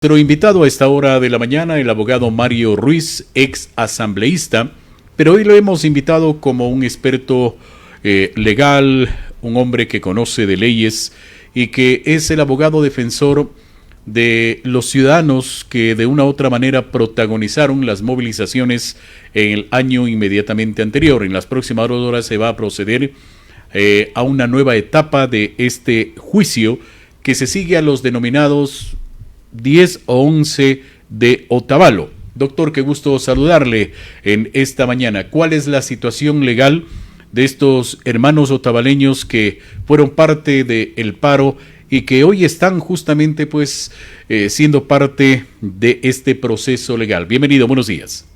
Nuestro invitado a esta hora de la mañana, el abogado Mario Ruiz, ex asambleísta, pero hoy lo hemos invitado como un experto legal, un hombre que conoce de leyes y que es el abogado defensor de los ciudadanos que de una u otra manera protagonizaron las movilizaciones en el año inmediatamente anterior. En las próximas horas se va a proceder a una nueva etapa de este juicio que se sigue a los denominados 10 o 11 de Otavalo. Doctor, qué gusto saludarle en esta mañana. ¿Cuál es la situación legal de estos hermanos otavaleños que fueron parte del paro y que hoy están justamente siendo parte de este proceso legal? Bienvenido, buenos días.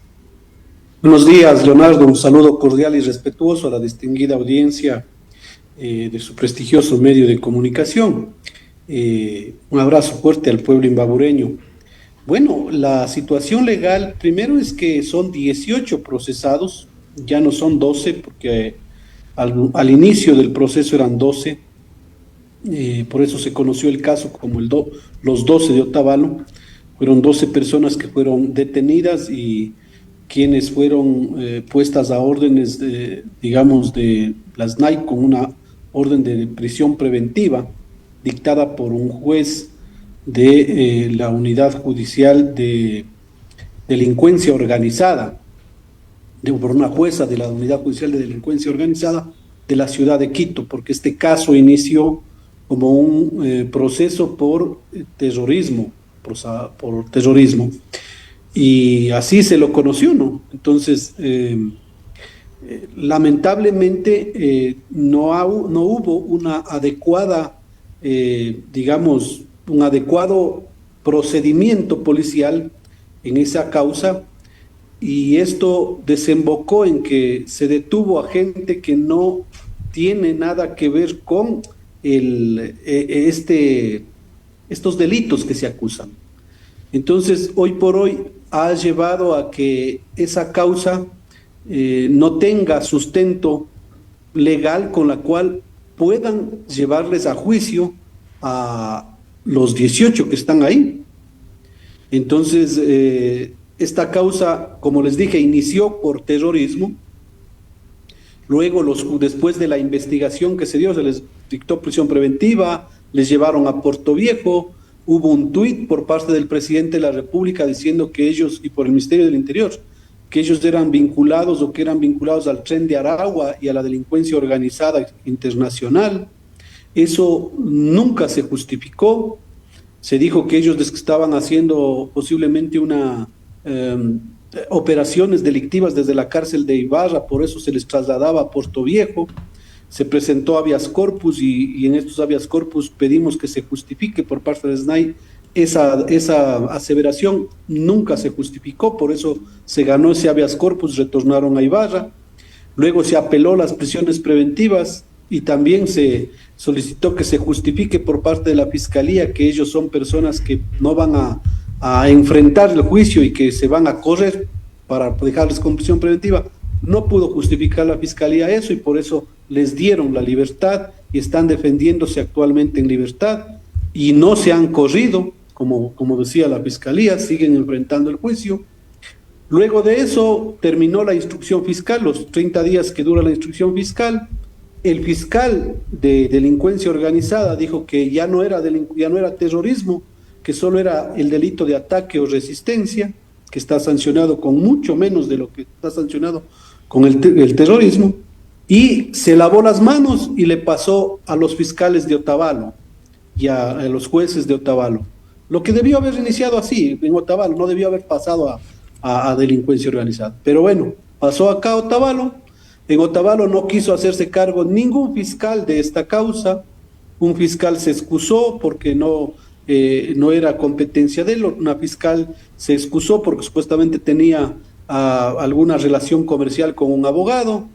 Buenos días, Leonardo. Un saludo cordial y respetuoso a la distinguida audiencia de su prestigioso medio de comunicación. Un abrazo fuerte al pueblo imbabureño. Bueno, la situación legal, primero es que son 18 procesados, ya no son 12, porque al inicio del proceso eran 12, por eso se conoció el caso como los 12 de Otavalo. Fueron 12 personas que fueron detenidas y quienes fueron puestas a órdenes, de la SNAI con una orden de prisión preventiva dictada por un juez de la Unidad Judicial de Delincuencia Organizada, por una jueza de la Unidad Judicial de Delincuencia Organizada de la ciudad de Quito, porque este caso inició como un proceso por terrorismo, y así se lo conoció, ¿no? Entonces, lamentablemente no hubo una adecuada un adecuado procedimiento policial en esa causa, y esto desembocó en que se detuvo a gente que no tiene nada que ver con estos delitos que se acusan. Entonces, hoy por hoy ha llevado a que esa causa no tenga sustento legal con la cual puedan llevarles a juicio a los 18 que están ahí. Entonces, esta causa, como les dije, inició por terrorismo. Luego, después de la investigación que se dio, se les dictó prisión preventiva, les llevaron a Puerto Viejo. Hubo un tuit por parte del presidente de la República diciendo que ellos, y por el Ministerio del Interior, que ellos eran vinculados o que eran vinculados al Tren de Aragua y a la delincuencia organizada internacional. Eso nunca se justificó. Se dijo que ellos estaban haciendo posiblemente operaciones delictivas desde la cárcel de Ibarra, por eso se les trasladaba a Puerto Viejo. Se presentó habeas corpus y en estos habeas corpus pedimos que se justifique por parte de SNAI. Esa aseveración nunca se justificó, por eso se ganó ese habeas corpus, retornaron a Ibarra. Luego se apeló las prisiones preventivas y también se solicitó que se justifique por parte de la Fiscalía que ellos son personas que no van a enfrentar el juicio y que se van a correr para dejarles con prisión preventiva. No pudo justificar la Fiscalía eso y por eso les dieron la libertad y están defendiéndose actualmente en libertad y no se han corrido, como decía la Fiscalía, siguen enfrentando el juicio. Luego de eso terminó la instrucción fiscal, los 30 días que dura la instrucción fiscal. El fiscal de delincuencia organizada dijo que ya no era terrorismo, que solo era el delito de ataque o resistencia, que está sancionado con mucho menos de lo que está sancionado con el terrorismo, y se lavó las manos y le pasó a los fiscales de Otavalo y a los jueces de Otavalo. Lo que debió haber iniciado así en Otavalo, no debió haber pasado a delincuencia organizada. Pero bueno, pasó acá a Otavalo. En Otavalo no quiso hacerse cargo ningún fiscal de esta causa. Un fiscal se excusó porque no era competencia de él. Una fiscal se excusó porque supuestamente tenía alguna relación comercial con un abogado.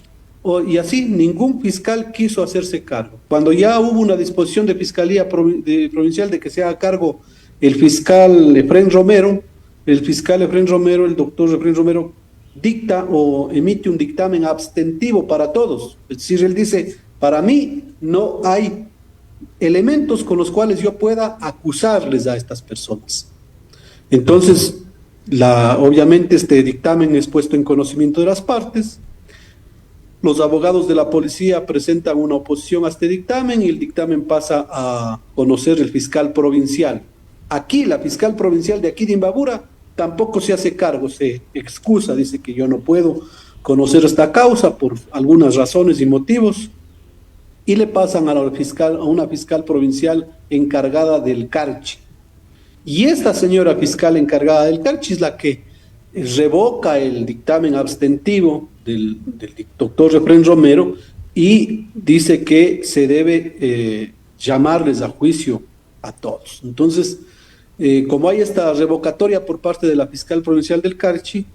Y así ningún fiscal quiso hacerse cargo. Cuando ya hubo una disposición de Fiscalía Provincial de que se haga cargo el fiscal Efrén Romero, el doctor Efrén Romero, dicta o emite un dictamen abstentivo para todos. Es decir, él dice, para mí no hay elementos con los cuales yo pueda acusarles a estas personas. Entonces, obviamente este dictamen es puesto en conocimiento de las partes. Los abogados de la policía presentan una oposición a este dictamen y el dictamen pasa a conocer el fiscal provincial. Aquí, la fiscal provincial de aquí de Imbabura tampoco se hace cargo, se excusa, dice que yo no puedo conocer esta causa por algunas razones y motivos, y le pasan a una fiscal provincial encargada del Carchi. Y esta señora fiscal encargada del Carchi es la que revoca el dictamen abstentivo del doctor Refrén Romero y dice que se debe llamarles a juicio a todos. Entonces, como hay esta revocatoria por parte de la fiscal provincial del Carchi,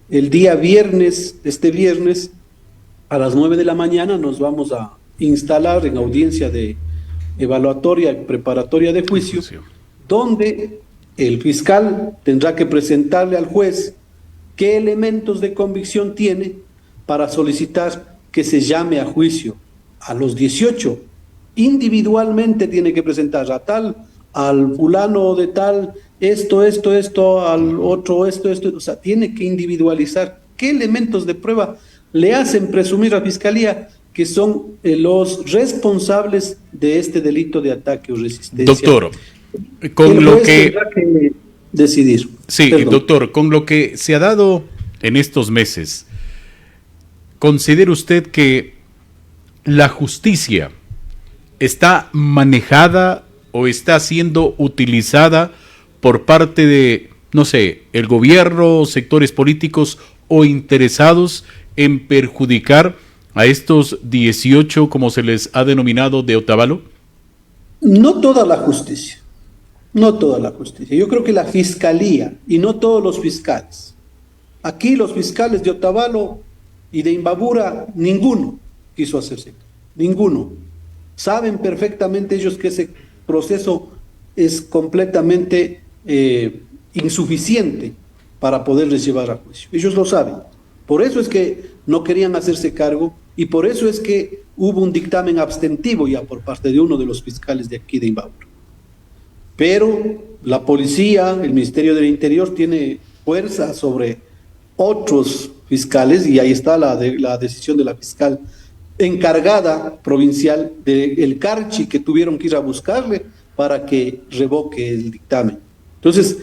el día viernes, este viernes, a las 9 de la mañana nos vamos a instalar en audiencia de evaluatoria y preparatoria de juicio, donde el fiscal tendrá que presentarle al juez qué elementos de convicción tiene para solicitar que se llame a juicio a los 18. Individualmente tiene que presentar a tal, al fulano de tal, esto, al otro, esto, o sea, tiene que individualizar qué elementos de prueba le hacen presumir a la Fiscalía que son los responsables de este delito de ataque o resistencia. Doctor, con lo que... tendrá que decidir. Sí, Perdón. doctor, con lo que se ha dado en estos meses, ¿considera usted que la justicia está manejada o está siendo utilizada por parte de, no sé, el gobierno, sectores políticos o interesados en perjudicar a estos 18, como se les ha denominado, de Otavalo? No toda la justicia. No toda la justicia. Yo creo que la fiscalía y no todos los fiscales. Aquí los fiscales de Otavalo y de Imbabura, ninguno quiso hacerse. Ninguno. Saben perfectamente ellos que ese proceso es completamente insuficiente para poderles llevar a juicio. Ellos lo saben. Por eso es que no querían hacerse cargo y por eso es que hubo un dictamen abstentivo ya por parte de uno de los fiscales de aquí de Imbabura. Pero la policía, el Ministerio del Interior tiene fuerza sobre otros fiscales y ahí está la decisión de la fiscal encargada provincial del Carchi que tuvieron que ir a buscarle para que revoque el dictamen. Entonces,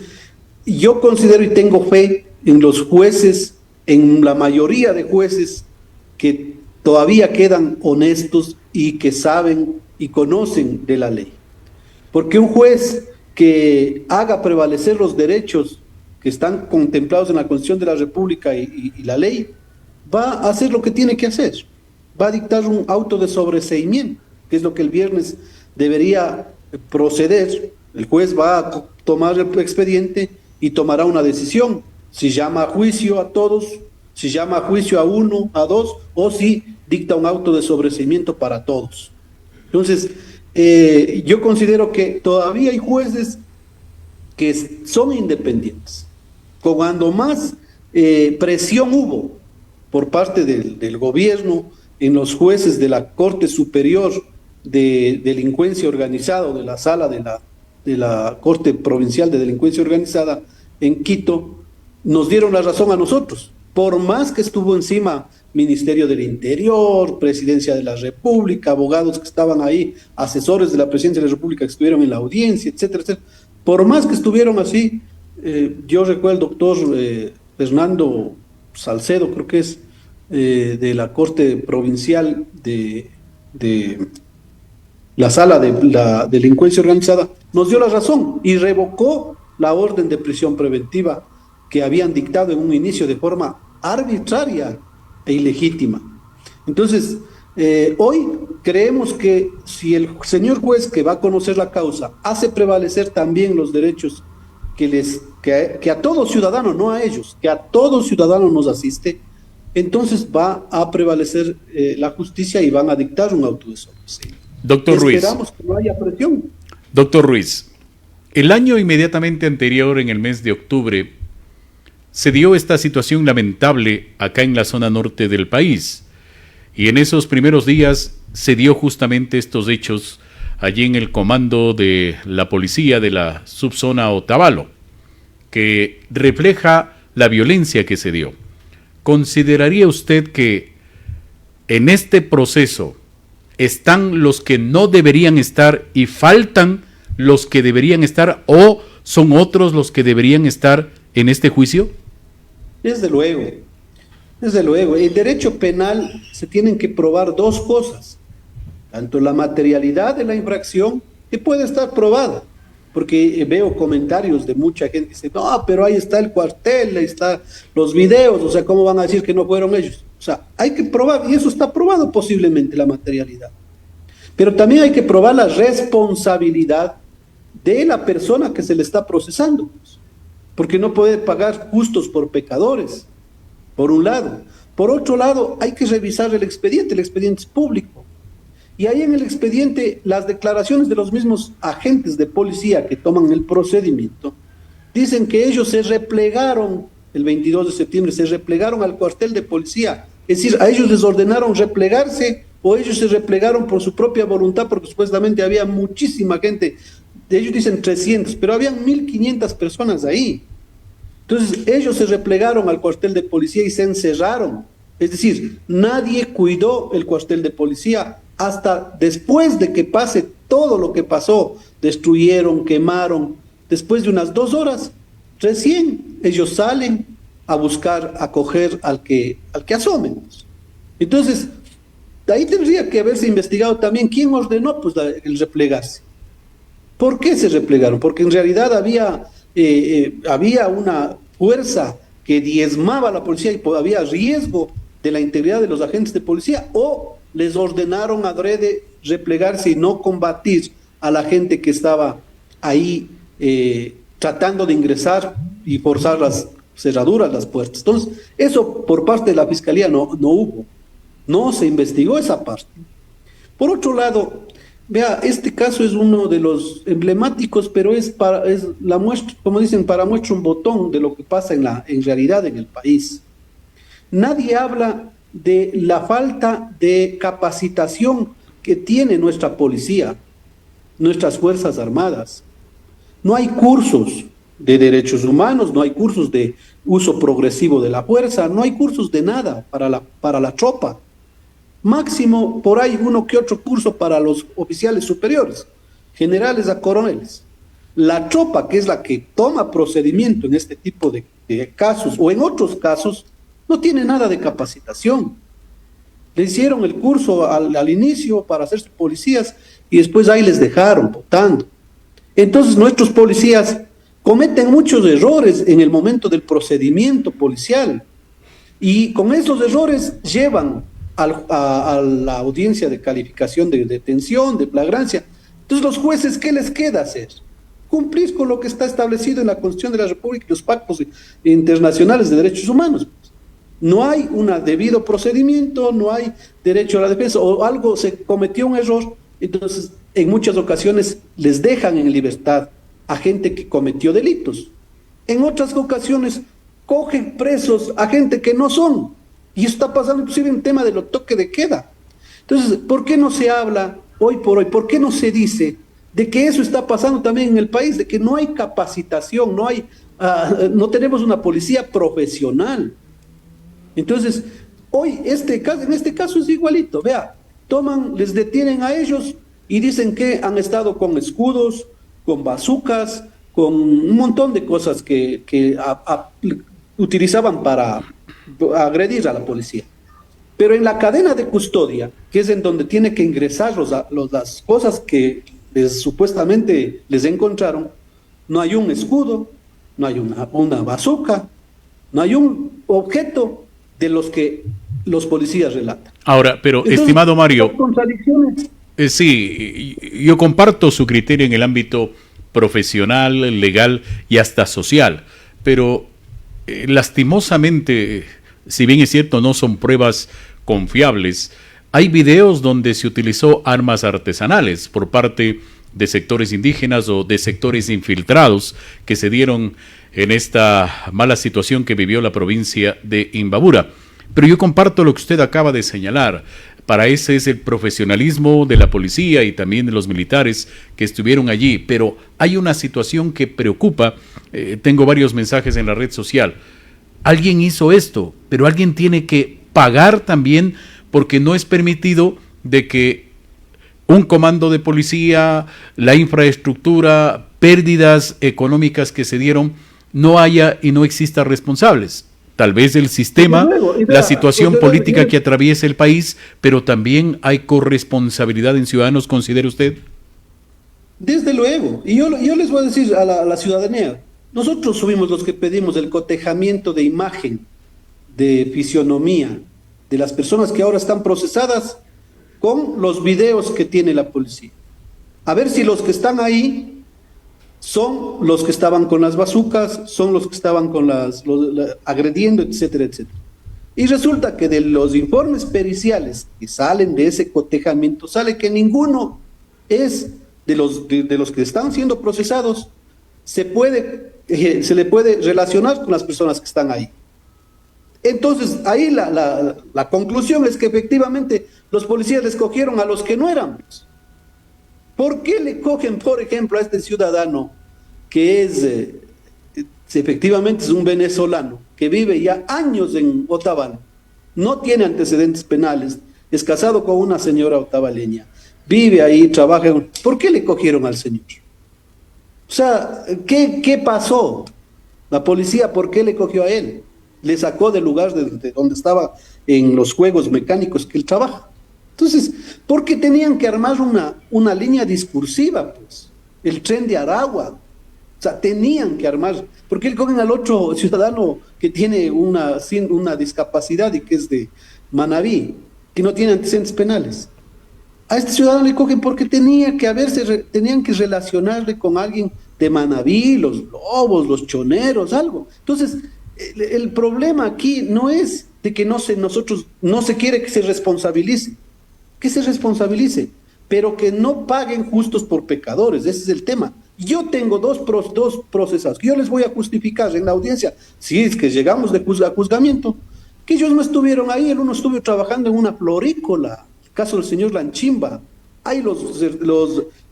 yo considero y tengo fe en los jueces, en la mayoría de jueces que todavía quedan honestos y que saben y conocen de la ley. Porque un juez que haga prevalecer los derechos que están contemplados en la Constitución de la República y la ley, va a hacer lo que tiene que hacer. Va a dictar un auto de sobreseimiento, que es lo que el viernes debería proceder. El juez va a tomar el expediente y tomará una decisión. Si llama a juicio a todos, si llama a juicio a uno, a dos, o si dicta un auto de sobreseimiento para todos. Entonces, yo considero que todavía hay jueces que son independientes. Cuando más presión hubo por parte del gobierno en los jueces de la Corte Superior de Delincuencia Organizada, de la Sala de la Corte Provincial de Delincuencia Organizada en Quito, nos dieron la razón a nosotros, por más que estuvo encima Ministerio del Interior, Presidencia de la República, abogados que estaban ahí, asesores de la Presidencia de la República que estuvieron en la audiencia, etcétera, etcétera. Por más que estuvieron así, yo recuerdo el doctor Fernando Salcedo, creo que es, de la Corte Provincial de la Sala de la Delincuencia Organizada, nos dio la razón y revocó la orden de prisión preventiva que habían dictado en un inicio de forma arbitraria e ilegítima. Entonces, hoy creemos que si el señor juez que va a conocer la causa hace prevalecer también los derechos que a todo ciudadano, no a ellos, que a todo ciudadano nos asiste, entonces va a prevalecer la justicia y van a dictar un auto de sobreseimiento. Doctor Ruiz. Esperamos que no haya presión. Doctor Ruiz, el año inmediatamente anterior, en el mes de octubre, se dio esta situación lamentable acá en la zona norte del país. Y en esos primeros días se dio justamente estos hechos allí en el comando de la policía de la subzona Otavalo. que refleja la violencia que se dio. ¿Consideraría usted que en este proceso están los que no deberían estar y faltan los que deberían estar, o son otros los que deberían estar en este juicio? Desde luego, desde luego. En derecho penal se tienen que probar dos cosas, tanto la materialidad de la infracción, que puede estar probada, porque veo comentarios de mucha gente que dice, no, pero ahí está el cuartel, ahí están los videos, o sea, ¿cómo van a decir que no fueron ellos? O sea, hay que probar, y eso está probado posiblemente, la materialidad. Pero también hay que probar la responsabilidad de la persona que se le está procesando, pues, porque no puede pagar justos por pecadores, por un lado. Por otro lado, hay que revisar el expediente es público. Y ahí en el expediente, las declaraciones de los mismos agentes de policía que toman el procedimiento, dicen que ellos se replegaron, el 22 de septiembre, se replegaron al cuartel de policía. Es decir, a ellos les ordenaron replegarse, o ellos se replegaron por su propia voluntad, porque supuestamente había muchísima gente. Ellos dicen 300, pero habían 1.500 personas ahí. Entonces, ellos se replegaron al cuartel de policía y se encerraron. Es decir, nadie cuidó el cuartel de policía hasta después de que pase todo lo que pasó. Destruyeron, quemaron. Después de unas 2 horas, recién ellos salen a buscar, a coger al que asomen. Entonces, de ahí tendría que haberse investigado también quién ordenó pues, el replegarse. ¿Por qué se replegaron? Porque en realidad había una fuerza que diezmaba a la policía y había riesgo de la integridad de los agentes de policía, o les ordenaron adrede replegarse y no combatir a la gente que estaba ahí tratando de ingresar y forzar las cerraduras, las puertas. Entonces, eso por parte de la Fiscalía no hubo, no se investigó esa parte. Por otro lado, vea, este caso es uno de los emblemáticos, pero es la muestra, como dicen, para muestra un botón de lo que pasa en realidad en el país. Nadie habla de la falta de capacitación que tiene nuestra policía, nuestras Fuerzas Armadas. No hay cursos de derechos humanos, no hay cursos de uso progresivo de la fuerza, no hay cursos de nada para la tropa. Máximo por ahí uno que otro curso para los oficiales superiores, generales a coroneles. La tropa, que es la que toma procedimiento en este tipo de casos o en otros casos, no tiene nada de capacitación. Le hicieron el curso al inicio para hacerse policías y después ahí les dejaron votando. Entonces nuestros policías cometen muchos errores en el momento del procedimiento policial y con esos errores llevan a la audiencia de calificación de detención, de flagrancia. Entonces los jueces, ¿qué les queda hacer? Cumplir con lo que está establecido en la Constitución de la República y los pactos internacionales de derechos humanos. No hay un debido procedimiento, no hay derecho a la defensa, o algo se cometió un error, entonces en muchas ocasiones les dejan en libertad a gente que cometió delitos. En otras ocasiones cogen presos a gente que no son, y eso está pasando inclusive en tema de los toques de queda. Entonces, ¿por qué no se habla hoy por hoy? ¿Por qué no se dice de que eso está pasando también en el país? De que no hay capacitación, no tenemos una policía profesional. Entonces, hoy en este caso es igualito, vea, les detienen a ellos y dicen que han estado con escudos, con bazucas, con un montón de cosas que utilizaban para agredir a la policía. Pero en la cadena de custodia, que es en donde tiene que ingresar las cosas que supuestamente les encontraron, no hay un escudo, no hay una bazuca, no hay un objeto de los que los policías relatan. Ahora, pero entonces, estimado Mario, sí, yo comparto su criterio en el ámbito profesional, legal y hasta social, pero lastimosamente, si bien es cierto, no son pruebas confiables, hay videos donde se utilizó armas artesanales por parte de sectores indígenas o de sectores infiltrados que se dieron en esta mala situación que vivió la provincia de Imbabura. Pero yo comparto lo que usted acaba de señalar. Para ese es el profesionalismo de la policía y también de los militares que estuvieron allí. Pero hay una situación que preocupa. Tengo varios mensajes en la red social. Alguien hizo esto, pero alguien tiene que pagar también, porque no es permitido de que un comando de policía, la infraestructura, pérdidas económicas que se dieron, no haya y no exista responsables. Tal vez el sistema, la situación política que atraviesa el país, pero también hay corresponsabilidad en ciudadanos, ¿considera usted? Desde luego, y yo les voy a decir a la ciudadanía, nosotros fuimos los que pedimos el cotejamiento de imagen, de fisionomía, de las personas que ahora están procesadas con los videos que tiene la policía. A ver si los que están ahí son los que estaban con las bazucas, son los que estaban con agrediendo, etcétera, etcétera. Y resulta que de los informes periciales que salen de ese cotejamiento, sale que ninguno es de los que están siendo procesados, se le puede relacionar con las personas que están ahí. Entonces, ahí la conclusión es que efectivamente los policías les cogieron a los que no eran. ¿Por qué le cogen, por ejemplo, a este ciudadano que efectivamente es un venezolano, que vive ya años en Otavalo, no tiene antecedentes penales, es casado con una señora otavaleña, vive ahí, trabaja? ¿Por qué le cogieron al señor? O sea, ¿qué pasó? La policía, ¿por qué le cogió a él? Le sacó del lugar de donde estaba en los juegos mecánicos que él trabaja. Entonces, ¿por qué tenían que armar una línea discursiva, pues? El tren de Aragua. O sea, tenían que armar. ¿Por qué le cogen al otro ciudadano que tiene una discapacidad y que es de Manabí, que no tiene antecedentes penales? A este ciudadano le cogen porque tenían que relacionarle con alguien de Manabí, los lobos, los choneros, algo. Entonces, el problema aquí no es de que no se quiere que se responsabilice, pero que no paguen justos por pecadores. Ese es el tema. Yo tengo dos procesados que yo les voy a justificar en la audiencia, si es que llegamos a juzgamiento, que ellos no estuvieron ahí. El uno estuvo trabajando en una florícola, el caso del señor Lanchimba. Hay los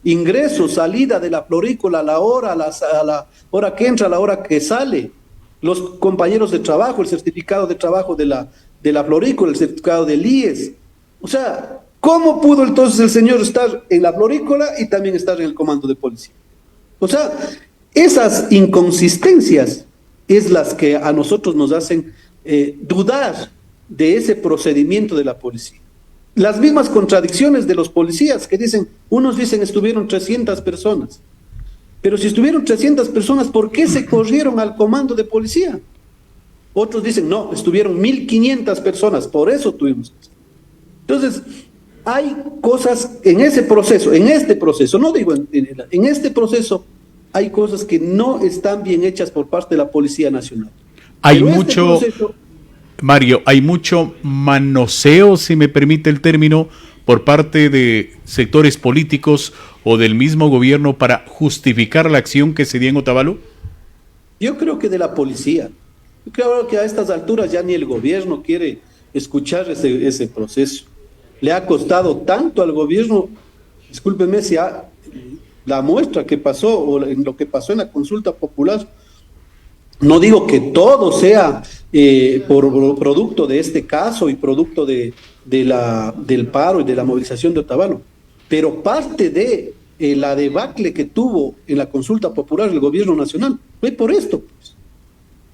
ingresos, salida de la florícola, a la hora que entra, a la hora que sale, los compañeros de trabajo, el certificado de trabajo de la florícola, el certificado del IES. O sea, ¿cómo pudo entonces el señor estar en la florícola y también estar en el comando de policía? O sea, esas inconsistencias es las que a nosotros nos hacen dudar de ese procedimiento de la policía. Las mismas contradicciones de los policías que dicen, unos dicen estuvieron 300 personas, pero si estuvieron 300 personas, ¿por qué se corrieron al comando de policía? Otros dicen, no, estuvieron 1.500 personas, por eso tuvimos. Entonces, hay cosas en este proceso, no digo en este proceso, hay cosas que no están bien hechas por parte de la Policía Nacional. Hay mucho, Mario, hay mucho manoseo, si me permite el término, por parte de sectores políticos o del mismo gobierno para justificar la acción que se dio en Otavalo. Yo creo que de la policía. Yo creo que a estas alturas ya ni el gobierno quiere escuchar ese proceso. Le ha costado tanto al gobierno, discúlpeme si la muestra que pasó o lo que pasó en la consulta popular, no digo que todo sea por producto de este caso y producto del paro y de la movilización de Otavalo, pero parte de la debacle que tuvo en la consulta popular el gobierno nacional fue por esto, pues.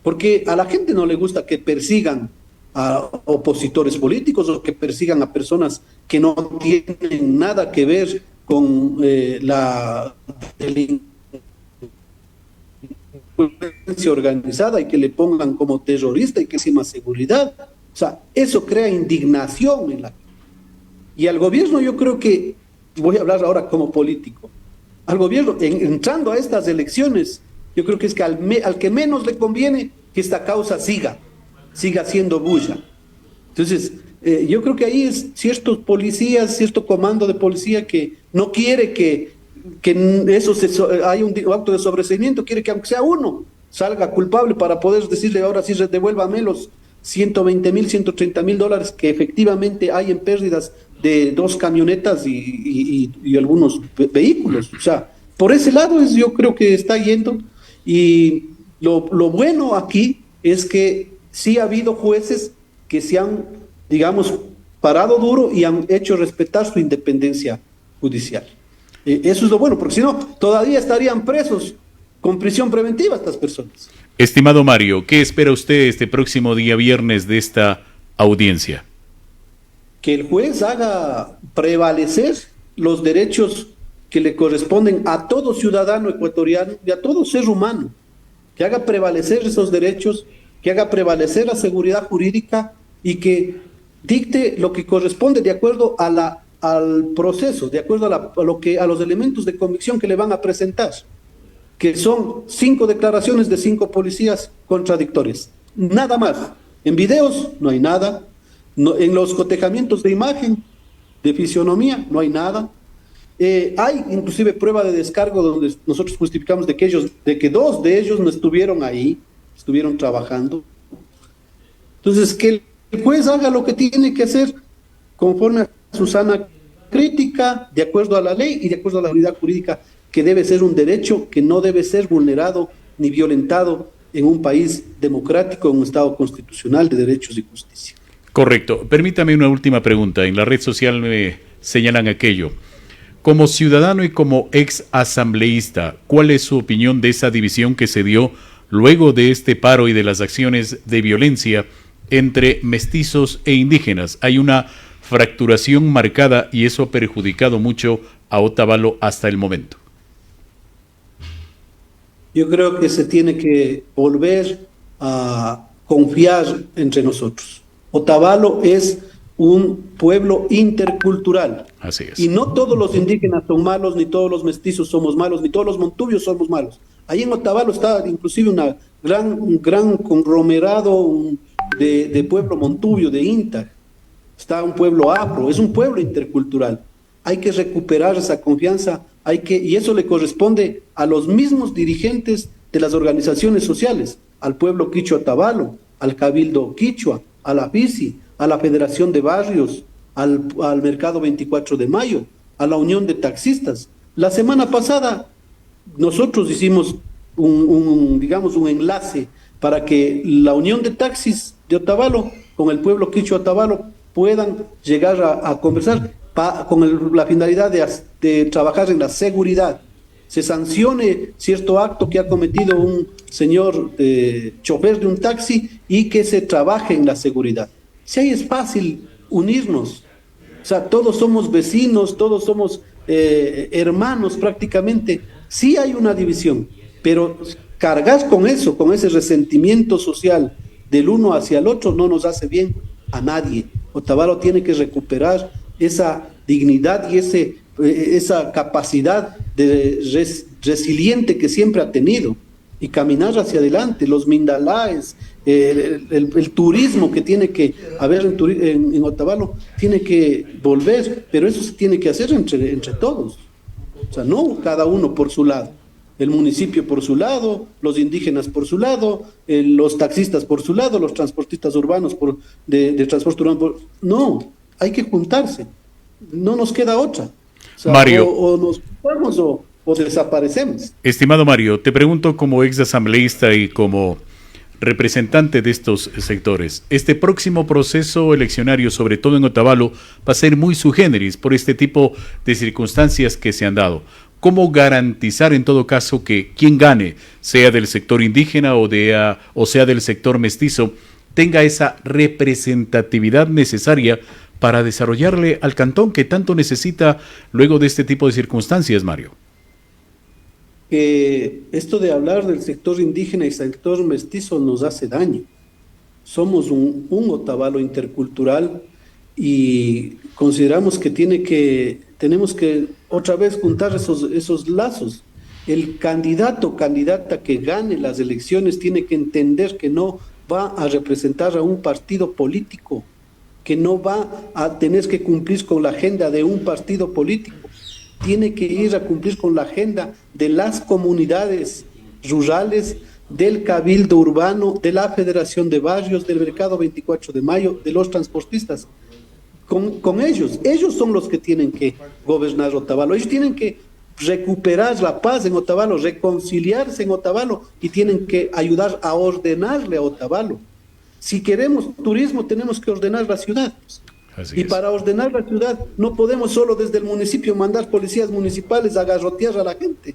Porque a la gente no le gusta que persigan a opositores políticos o que persigan a personas que no tienen nada que ver con la delincuencia organizada y que le pongan como terrorista y que sea más seguridad. O sea, eso crea indignación en la gente. Y al gobierno, yo creo que, voy a hablar ahora como político, al gobierno, entrando a estas elecciones, yo creo que es que al que menos le conviene que esta causa siga siendo bulla. Entonces, yo creo que ahí es ciertos policías, cierto comando de policía que no quiere que haya un acto de sobreseimiento, quiere que aunque sea uno salga culpable para poder decirle ahora sí devuélvame 120.000, $130.000 que efectivamente hay en pérdidas de 2 camionetas y algunos vehículos. O sea, por ese lado yo creo que está yendo. Y lo bueno aquí es que sí ha habido jueces que se han, digamos, parado duro y han hecho respetar su independencia judicial. Eso es lo bueno, porque si no, todavía estarían presos con prisión preventiva estas personas. Estimado Mario, ¿qué espera usted este próximo día viernes de esta audiencia? Que el juez haga prevalecer los derechos que le corresponden a todo ciudadano ecuatoriano y a todo ser humano, que haga prevalecer esos derechos, que haga prevalecer la seguridad jurídica y que dicte lo que corresponde de acuerdo al proceso, de acuerdo a los elementos de convicción que le van a presentar, que son 5 declaraciones de 5 policías contradictorias, nada más. En videos no hay nada, en los cotejamientos de imagen, de fisionomía, no hay nada. Hay inclusive prueba de descargo donde nosotros justificamos de que 2 de ellos no estuvieron ahí, estuvieron trabajando. Entonces, que el juez haga lo que tiene que hacer conforme a su sana crítica, de acuerdo a la ley y de acuerdo a la unidad jurídica, que debe ser un derecho que no debe ser vulnerado ni violentado en un país democrático, en un Estado constitucional de derechos y justicia. Correcto. Permítame una última pregunta. En la red social me señalan aquello. Como ciudadano y como ex asambleísta, ¿cuál es su opinión de esa división que se dio luego de este paro y de las acciones de violencia entre mestizos e indígenas? Hay una fracturación marcada y eso ha perjudicado mucho a Otavalo hasta el momento. Yo creo que se tiene que volver a confiar entre nosotros. Otavalo es un pueblo intercultural. Así es. Y no todos los indígenas son malos, ni todos los mestizos somos malos, ni todos los montubios somos malos. Ahí en Otavalo está inclusive un gran conglomerado de pueblo montubio, de Inta. Está un pueblo afro, es un pueblo intercultural. Hay que recuperar esa confianza, y eso le corresponde a los mismos dirigentes de las organizaciones sociales, al pueblo quichua Otavalo, al Cabildo Quichua, a la FICI, a la Federación de Barrios, al Mercado 24 de Mayo, a la Unión de Taxistas. La semana pasada nosotros hicimos digamos, un enlace para que la Unión de Taxis de Otavalo con el pueblo quichua Otavalo puedan llegar a conversar con la finalidad de trabajar en la seguridad. Se sancione cierto acto que ha cometido un señor chofer de un taxi y que se trabaje en la seguridad. Si ahí es fácil unirnos, o sea, todos somos vecinos, todos somos hermanos prácticamente. Sí hay una división, pero cargar con eso, con ese resentimiento social del uno hacia el otro, no nos hace bien a nadie. Otavalo tiene que recuperar esa dignidad y esa capacidad de resiliente que siempre ha tenido y caminar hacia adelante. Los mindalaes, el turismo que tiene que haber en Otavalo tiene que volver, pero eso se tiene que hacer entre todos. O sea, no cada uno por su lado. El municipio por su lado, los indígenas por su lado, los taxistas por su lado, los transportistas urbanos de transporte urbano. No, hay que juntarse. No nos queda otra. O sea, Mario. O nos juntamos o desaparecemos. Estimado Mario, te pregunto como ex asambleísta y como representante de estos sectores, este próximo proceso eleccionario, sobre todo en Otavalo, va a ser muy sui generis por este tipo de circunstancias que se han dado. ¿Cómo garantizar en todo caso que quien gane, sea del sector indígena o sea del sector mestizo, tenga esa representatividad necesaria para desarrollarle al cantón que tanto necesita luego de este tipo de circunstancias, Mario? Esto de hablar del sector indígena y sector mestizo nos hace daño. Somos un Otavalo intercultural y consideramos que tenemos que otra vez juntar esos lazos. El candidata que gane las elecciones tiene que entender que no va a representar a un partido político, que no va a tener que cumplir con la agenda de un partido político. Tiene que ir a cumplir con la agenda de las comunidades rurales, del Cabildo Urbano, de la Federación de Barrios, del Mercado 24 de Mayo, de los transportistas. Con ellos son los que tienen que gobernar Otavalo, ellos tienen que recuperar la paz en Otavalo, reconciliarse en Otavalo y tienen que ayudar a ordenarle a Otavalo. Si queremos turismo tenemos que ordenar la ciudad. Así Y es. para ordenar la ciudad no podemos solo desde el municipio mandar policías municipales a garrotear a la gente.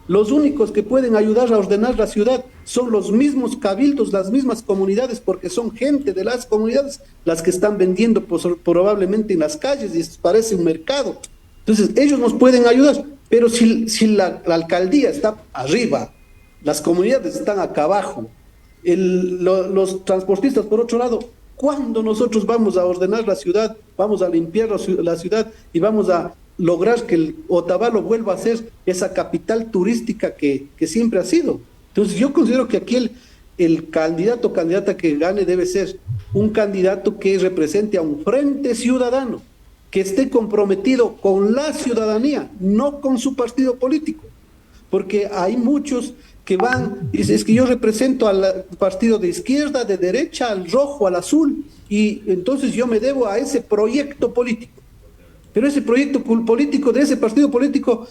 Los únicos que pueden ayudar a ordenar la ciudad son los mismos cabildos, las mismas comunidades, porque son gente de las comunidades las que están vendiendo probablemente en las calles y esto parece un mercado. Entonces, ellos nos pueden ayudar, pero si la alcaldía está arriba, las comunidades están acá abajo, los transportistas por otro lado, ¿cuándo nosotros vamos a ordenar la ciudad, vamos a limpiar la ciudad y vamos a lograr que el Otavalo vuelva a ser esa capital turística que siempre ha sido? Entonces yo considero que aquí el candidato o candidata que gane debe ser un candidato que represente a un frente ciudadano, que esté comprometido con la ciudadanía, no con su partido político, porque hay muchos que van, es que yo represento al partido de izquierda, de derecha, al rojo, al azul, y entonces yo me debo a ese proyecto político. Pero ese proyecto político de ese partido político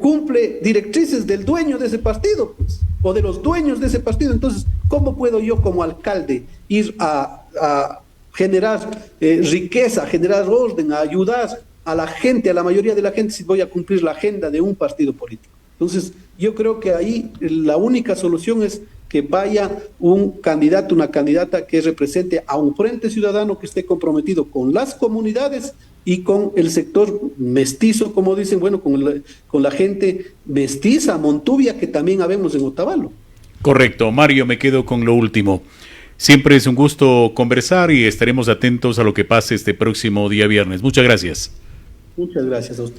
cumple directrices del dueño de ese partido, pues, o de los dueños de ese partido. Entonces, ¿cómo puedo yo como alcalde ir a generar riqueza, a generar orden, a ayudar a la gente, a la mayoría de la gente, si voy a cumplir la agenda de un partido político? Entonces, yo creo que ahí la única solución es que vaya un candidato, una candidata que represente a un frente ciudadano que esté comprometido con las comunidades y con el sector mestizo, como dicen, bueno, con la gente mestiza, montuvia, que también habemos en Otavalo. Correcto, Mario, me quedo con lo último. Siempre es un gusto conversar y estaremos atentos a lo que pase este próximo día viernes. Muchas gracias. Muchas gracias a usted.